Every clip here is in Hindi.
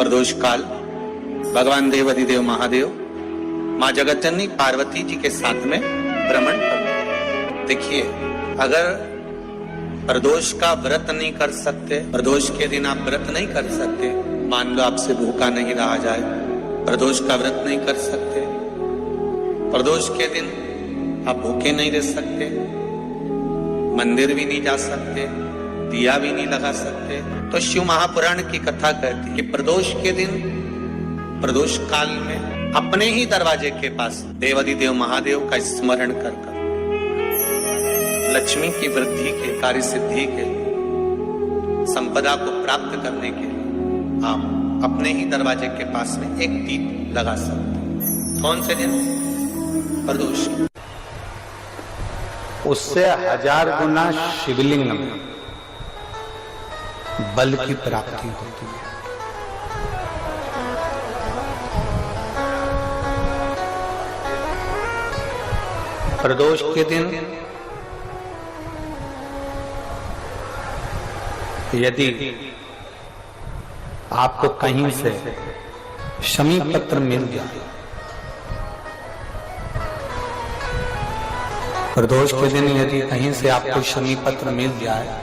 प्रदोष काल भगवान देवाधिदेव महादेव माँ जगतजननी पार्वती जी के साथ में भ्रमण कर। देखिए, अगर प्रदोष का व्रत नहीं कर सकते, प्रदोष के दिन आप व्रत नहीं कर सकते, मान लो आपसे भूखा नहीं रहा जाए, प्रदोष का व्रत नहीं कर सकते, प्रदोष के दिन आप भूखे नहीं रह सकते, मंदिर भी नहीं जा सकते, दिया भी नहीं लगा सकते, तो शिव महापुराण की कथा कहती है कि प्रदोष के दिन, प्रदोष काल में अपने ही दरवाजे के पास देवाधिदेव महादेव का स्मरण कर लक्ष्मी की वृद्धि के, कार्य सिद्धि के, संपदा को प्राप्त करने के लिए आप अपने ही दरवाजे के पास में एक दीप लगा सकते हैं। कौन से दिन? प्रदोष। उससे 1000 गुना शिवलिंग में बल की प्राप्ति होती है। प्रदोष के दिन यदि आपको कहीं से शमी पत्र मिल जाए, प्रदोष के दिन यदि कहीं से आपको शमी पत्र मिल जाए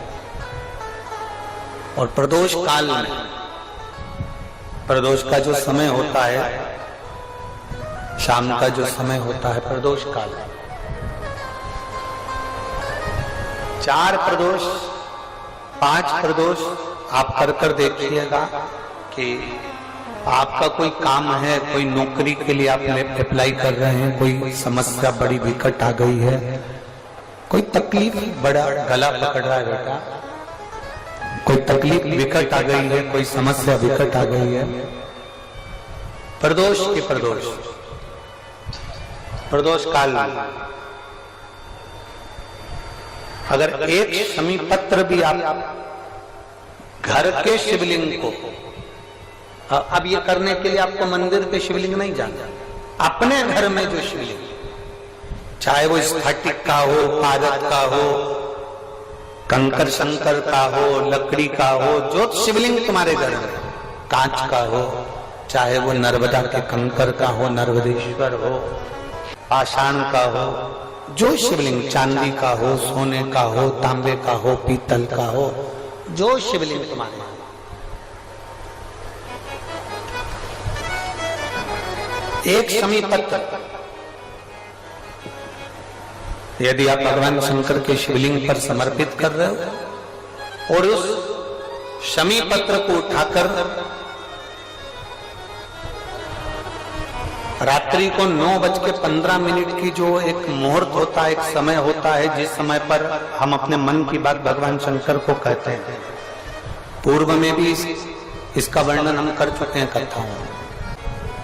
और प्रदोष काल में, प्रदोष का जो समय होता है, शाम का जो समय होता है प्रदोष काल, 4 प्रदोष 5 प्रदोष आप कर देखिएगा कि आपका कोई काम है, कोई नौकरी के लिए आप अप्लाई कर रहे हैं, कोई समस्या बड़ी विकट आ गई है, कोई तकलीफ, बड़ा गला पकड़ रहा है बेटा, कोई तकलीफ विकट आ गई है, कोई समस्या विकट आ गई है, प्रदोष के प्रदोष काल में अगर एक शमी पत्र भी आप घर के शिवलिंग को, अब ये करने के लिए आपको मंदिर के शिवलिंग नहीं जाना, अपने घर में जो शिवलिंग, चाहे वो स्फटिक का हो, पारद का हो, कंकर शंकर का हो, लकड़ी का हो, जो शिवलिंग तुम्हारे घर में, कांच का हो, चाहे वो नर्मदा के कंकर का हो, नर्मदेश्वर हो, पाषाण का हो, जो शिवलिंग, चांदी का हो, सोने का हो, तांबे का हो, पीतल का हो, जो शिवलिंग तुम्हारे, एक शमी पत्र यदि आप भगवान शंकर के शिवलिंग पर समर्पित कर रहे हो और उस शमी पत्र को उठाकर रात्रि को 9:15 की जो एक मुहूर्त होता है, एक समय होता है, जिस समय पर हम अपने मन की बात भगवान शंकर को कहते हैं, पूर्व में भी इसका वर्णन हम कर चुके हैं कथाओं में।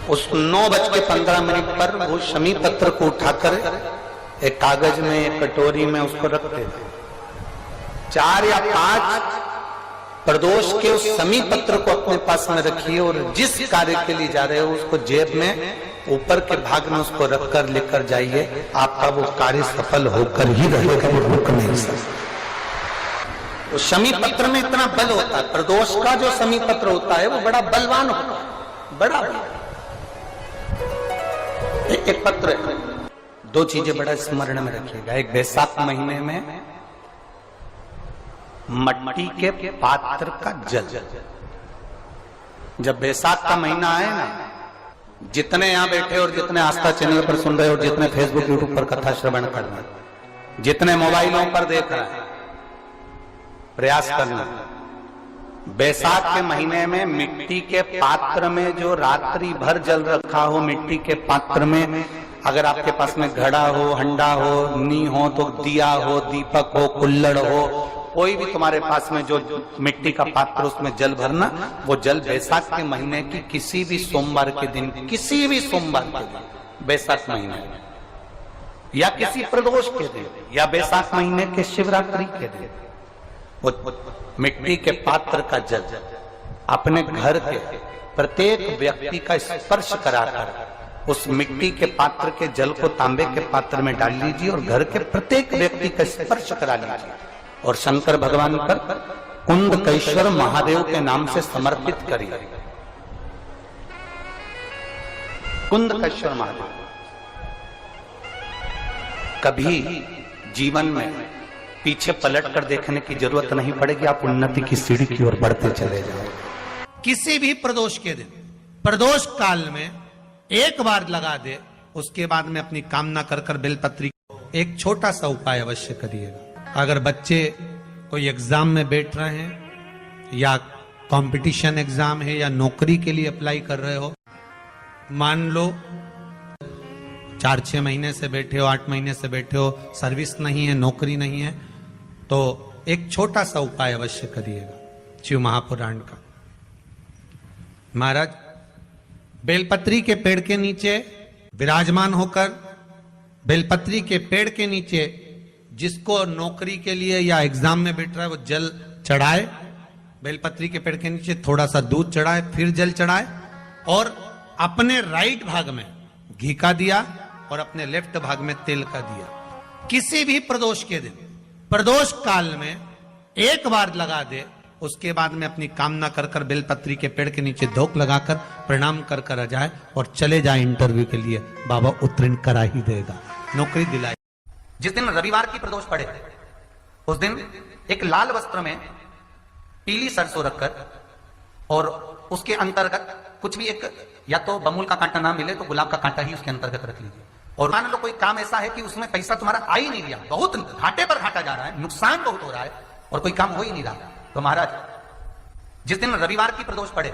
उस 9:15 पर वो शमी पत्र को उठाकर एक कागज में, एक कटोरी में उसको रखते थे। 4 या 5 प्रदोष के उस शमी पत्र को अपने पास में रखिए और जिस कार्य के लिए जा रहे हो उसको जेब में ऊपर के भाग में उसको रखकर लेकर जाइए, आपका वो कार्य सफल होकर ही रहेगा, वो रुक नहीं सकता। उस शमी पत्र में इतना बल होता है, प्रदोष का जो शमी पत्र होता है वो बड़ा बलवान होता है, बड़ा एक पत्र है। 2 चीजें बड़ा स्मरण में रखिएगा। एक, बैसाख महीने में मट्टी के पात्र का जल, जब बैसाख का महीना आए ना, जितने यहां बैठे और जितने आस्था चैनल पर सुन रहे और जितने फेसबुक यूट्यूब पर कथा श्रवण कर रहे हैं, जितने मोबाइलों पर देख रहे हैं, प्रयास करना, बैसाख के महीने में मिट्टी के पात्र में जो रात्रि भर जल रखा हो, मिट्टी के पात्र में, अगर आपके पास में घड़ा हो, हंडा हो, नी हो, तो दिया हो, दीपक हो, कुल्लड़ हो, कोई भी तुम्हारे पास में जो मिट्टी का पात्र, उसमें जल भरना। वो जल बैसाख के महीने की किसी भी सोमवार के दिन, किसी भी सोमवार के दिन, बैसाख महीने या किसी प्रदोष के दिन या बैसाख महीने के शिवरात्रि के दिन, वो मिट्टी के पात्र का जल अपने घर के प्रत्येक व्यक्ति का स्पर्श कराकर उस मिट्टी के पात्र के जल को तांबे के पात्र में डाल लीजिए और घर के प्रत्येक व्यक्ति का स्पर्श करा लीजिए और शंकर भगवान पर कुंडकेश्वर महादेव के नाम से समर्पित करिए। कुंदकेश्वर महादेव। कभी जीवन में पीछे पलट कर देखने की जरूरत नहीं पड़ेगी, आप उन्नति की सीढ़ी की ओर बढ़ते चले जाओ। किसी भी प्रदोष के दिन, प्रदोष काल में एक बार लगा दे, उसके बाद में अपनी कामना कर कर बेलपत्री। एक छोटा सा उपाय अवश्य करिएगा। अगर बच्चे कोई एग्जाम में बैठ रहे हैं या कंपटीशन एग्जाम है या नौकरी के लिए अप्लाई कर रहे हो, मान लो 4-6 महीने से बैठे हो, 8 महीने से बैठे हो, सर्विस नहीं है, नौकरी नहीं है, तो एक छोटा सा उपाय अवश्य करिएगा शिव महापुराण का। महाराज बेलपत्री के पेड़ के नीचे विराजमान होकर, बेलपत्री के पेड़ के नीचे जिसको नौकरी के लिए या एग्जाम में बैठ रहा है वो जल चढ़ाए, बेलपत्री के पेड़ के नीचे थोड़ा सा दूध चढ़ाए, फिर जल चढ़ाए और अपने राइट भाग में घी का दिया और अपने लेफ्ट भाग में तेल का दिया। किसी भी प्रदोष के दिन, प्रदोष काल में एक बार लगा दे, उसके बाद में अपनी कामना कर कर बेलपत्री के पेड़ के नीचे धोख लगाकर प्रणाम कर कर आ जाए और चले जाए इंटरव्यू के लिए, बाबा उत्तीर्ण करा ही देगा, नौकरी दिलाए। जिस दिन रविवार की प्रदोष पड़े उस दिन एक लाल वस्त्र में पीली सरसों रखकर और उसके अंतर्गत कुछ भी, एक या तो बमूल का कांटा ना मिले तो गुलाब का कांटा ही उसके अंतर्गत रख लीजिए। और मान लो कोई काम ऐसा है कि उसमें पैसा तुम्हारा आ ही नहीं रहा, बहुत घाटे पर घाटा जा रहा है, नुकसान बहुत हो रहा है और कोई काम हो ही नहीं रहा, तो महाराज जिस दिन रविवार की प्रदोष पड़े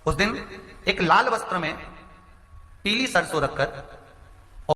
उस दिन एक लाल वस्त्र में पीली सरसों रखकर